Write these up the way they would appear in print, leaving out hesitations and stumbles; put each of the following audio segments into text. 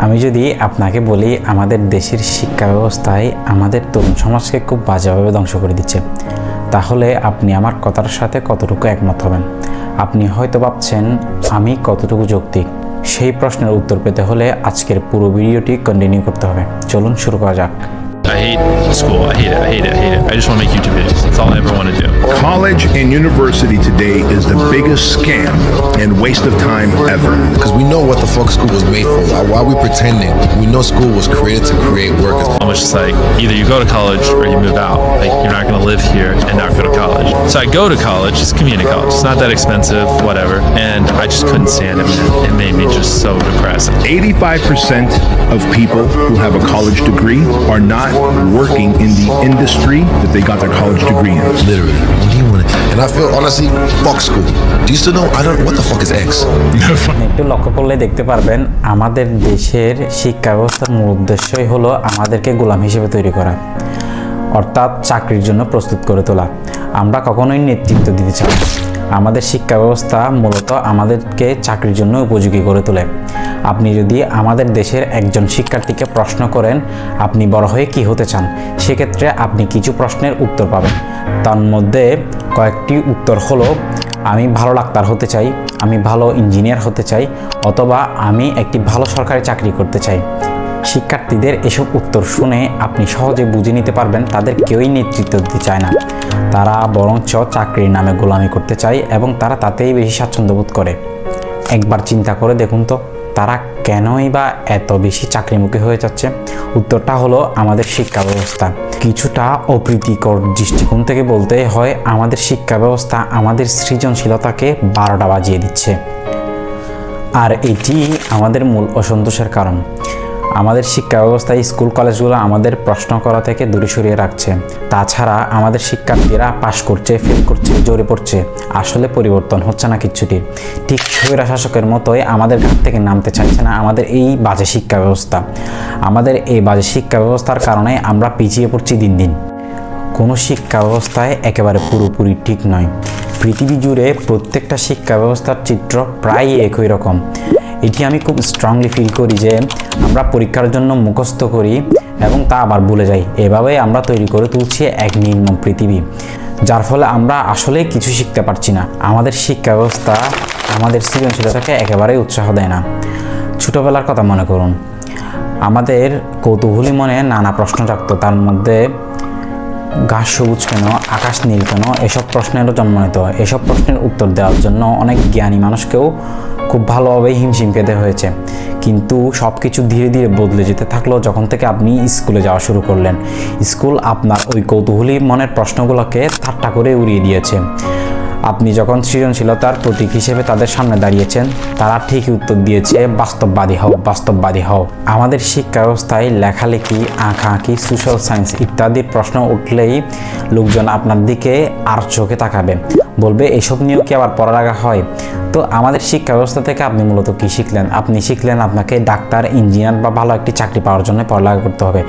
আমি যদি আপনাকে বলি আমাদের দেশের শিক্ষা ব্যবস্থায় আমাদের তরুণ সমাজকে খুব বাজেভাবে ধ্বংস করে দিচ্ছে, তাহলে আপনি আমার কথার সাথে কতটুকু একমত হবেন? আপনি হয়তো ভাবছেন আমি কতটুকু যৌক্তিক। সেই প্রশ্নের উত্তর পেতে হলে আজকের পুরো ভিডিওটি কন্টিনিউ করতে হবে। চলুন শুরু করা যাক। I hate school. I hate it. I just want to make YouTube videos. That's all I ever want to do. College and university today is the biggest scam and waste of time ever. Because we know what the fuck school was made for. Why are we pretending? We know school was created to create workers. Almost just like either you go to college or you move out. Like you're not going to live here and not go to college. So I go to college. It's community college. It's not that expensive, whatever. And I just couldn't stand it, man. It made me just so depressed. 85% of people who have a college degree are not working in the industry that they got their college degree in. Literally. What do you want to... And I feel, honestly, fuck school. Do you still know? What the fuck is X? একটু লক্ষ্য করলে দেখতে পারবেন আমাদের দেশের শিক্ষা ব্যবস্থার মূল উদ্দেশ্যই হলো আমাদেরকে গোলাম হিসেবে তৈরি করা, অর্থাৎ চাকরির জন্য প্রস্তুত করে তোলা। আমরা কখনোই নেতৃত্ব দিতে চাই না। আমাদের শিক্ষা ব্যবস্থা মূলত আমাদেরকে চাকরির জন্য উপযোগী করে তোলে। আপনি যদি আমাদের দেশের একজন শিক্ষার্থীকে প্রশ্ন করেন আপনি বড় হয়ে কি হতে চান, সেক্ষেত্রে আপনি কিছু প্রশ্নের উত্তর পাবেন। তার মধ্যে কয়েকটি উত্তর হলো আমি ভালো ডাক্তার হতে চাই, আমি ভালো ইঞ্জিনিয়ার হতে চাই, অথবা আমি একটি ভালো সরকারি চাকরি করতে চাই। শিক্ষার্থীদের এসব উত্তর শুনে আপনি সহজে বুঝে নিতে পারবেন তাদের কেউই নেতৃত্ব দিতে চায় না, তারা বরঞ্চ চাকরির নামে গোলামি করতে চায় এবং তারা তাতেই বেশি স্বাচ্ছন্দ্য বোধ করে। একবার চিন্তা করে দেখুন তো তারা কেনই বা এত বেশি চাকরিমুখী হয়ে যাচ্ছে? উত্তরটা হলো আমাদের শিক্ষা ব্যবস্থা। কিছুটা অপ্রীতিকর দৃষ্টিকোণ থেকে বলতে হয় আমাদের শিক্ষা ব্যবস্থা আমাদের সৃজনশীলতাকে 12টা বাজিয়ে দিচ্ছে, আর এটি আমাদের মূল অসন্তোষের কারণ। আমাদের শিক্ষা ব্যবস্থায় স্কুল কলেজগুলো আমাদের প্রশ্ন করা থেকে দূরে সরিয়ে রাখছে। তাছাড়া আমাদের শিক্ষার্থীরা পাশ করছে, ফেল করছে, জোরে পড়ছে, আসলে পরিবর্তন হচ্ছে না কিচ্ছুটি। ঠিক স্বৈরা শাসকের মতোই আমাদের ঘাট থেকে নামতে চাইছে না আমাদের এই বাজে শিক্ষা ব্যবস্থা। আমাদের এই বাজে শিক্ষা ব্যবস্থার কারণে আমরা পিছিয়ে পড়ছি দিন দিন। কোনো শিক্ষা ব্যবস্থায় একেবারে পুরোপুরি ঠিক নয়। পৃথিবী জুড়ে প্রত্যেকটা শিক্ষা ব্যবস্থার চিত্র প্রায় একই রকম। এটি আমি খুব স্ট্রংলি ফিল করি যে আমরা পরীক্ষার জন্য মুখস্থ করি এবং তা আবার ভুলে যাই। এভাবেই আমরা তৈরি করে তুলছি এক নির্মম পৃথিবী, যার ফলে আমরা আসলে কিছু শিখতে পারছি না। আমাদের শিক্ষা ব্যবস্থা আমাদের সৃজনশীলতাকে একেবারেই উৎসাহ দেয় না। ছোটোবেলার কথা মনে করুন, আমাদের কৌতূহলী মনে নানা প্রশ্ন জাগত। তার মধ্যে ঘাস সবুজ কেন, আকাশ নীল কেন, এসব প্রশ্নেরও জন্ম নিত। এসব প্রশ্নের উত্তর দেওয়ার জন্য অনেক জ্ঞানী মানুষকেও খুব ভালোভাবেই হিমশিম খেতে হয়েছে। কিন্তু সব কিছু ধীরে ধীরে বদলে যেতে থাকলো যখন থেকে আপনি স্কুলে যাওয়া শুরু করলেন। স্কুল আপনার ওই কৌতূহলী মনের প্রশ্নগুলোকে ঠাট্টা করে উড়িয়ে দিয়েছে। আপনি যখন সৃজনশীলতার প্রতীক হিসেবে তাদের সামনে দাঁড়িয়েছেন, তারা ঠিকই উত্তর দিয়েছে বাস্তববাদী হও, বাস্তববাদী হও। আমাদের শিক্ষা ব্যবস্থায় লেখালেখি, আঁকাআঁকি, সোশ্যাল সায়েন্স ইত্যাদির প্রশ্ন উঠলেই লোকজন আপনার দিকে আর চোখে তাকাবে, বলবে এসব নিয়েও কি আবার পড়ালেখা হয়? তো আমাদের শিক্ষা ব্যবস্থা থেকে আপনি মূলত কী শিখলেন? আপনি শিখলেন আপনাকে ডাক্তার, ইঞ্জিনিয়ার বা ভালো একটি চাকরি পাওয়ার জন্য পড়ালেখা করতে হবে।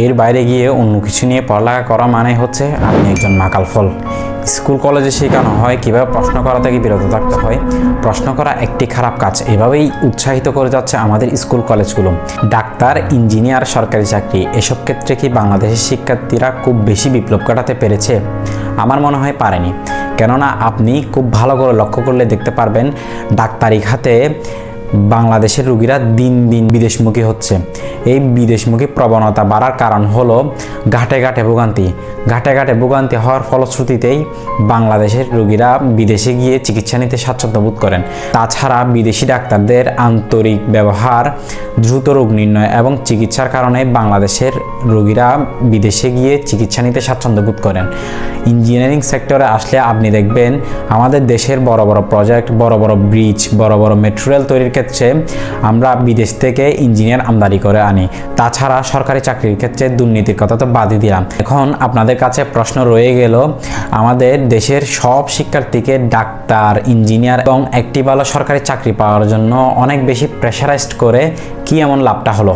এর বাইরে গিয়ে অন্য কিছু নিয়ে পড়ালেখা করা মানে হচ্ছে আপনি একজন মাকাল ফল। স্কুল কলেজে শেখানো হয় কীভাবে প্রশ্ন করা থেকে বিরত থাকতে হয়। প্রশ্ন করা একটি খারাপ কাজ, এভাবেই উৎসাহিত করে যাচ্ছে আমাদের স্কুল কলেজগুলো। ডাক্তার, ইঞ্জিনিয়ার, সরকারি চাকরি, এসব ক্ষেত্রে কি বাংলাদেশের শিক্ষার্থীরা খুব বেশি বিপ্লব ঘটাতে পেরেছে? আমার মনে হয় পারেনি। কেননা আপনি খুব ভালো করে লক্ষ্য করলে দেখতে পারবেন ডাক্তারি খাতে বাংলাদেশের রোগীরা দিন দিন বিদেশমুখী হচ্ছে। এই বিদেশমুখী প্রবণতা বাড়ার কারণ হলো ঘাটে ঘাটে ভোগান্তি। ঘাটে ঘাটে ভোগান্তি হওয়ার ফলশ্রুতিতেই বাংলাদেশের রোগীরা বিদেশে গিয়ে চিকিৎসা নিতে স্বাচ্ছন্দ্য বোধ করেন। তাছাড়া বিদেশি ডাক্তারদের আন্তরিক ব্যবহার, দ্রুত রোগ নির্ণয় এবং চিকিৎসার কারণে বাংলাদেশের রোগীরা বিদেশে গিয়ে চিকিৎসা নিতে স্বাচ্ছন্দ্য বোধ করেন। ইঞ্জিনিয়ারিং সেক্টরে আসলে আপনি দেখবেন আমাদের দেশের বড় বড় প্রজেক্ট, বড় বড় ব্রিজ, বড় বড় মেট্রো রেল তৈরির ক্ষেত্রে আমরা বিদেশ থেকে ইঞ্জিনিয়ার আমদানি করে আনি। তাছাড়া সরকারি চাকরির ক্ষেত্রে দুর্নীতির কথা তো বাদই দিলাম। এখন আপনাদের কাছে প্রশ্ন রয়ে গেল, আমাদের দেশের সব শিক্ষার্থীকে ডাক্তার, ইঞ্জিনিয়ার এবং একটি ভালো সরকারি চাকরি পাওয়ার জন্য অনেক বেশি প্রেশারাইজড করে কি এমন লাভটা হলো?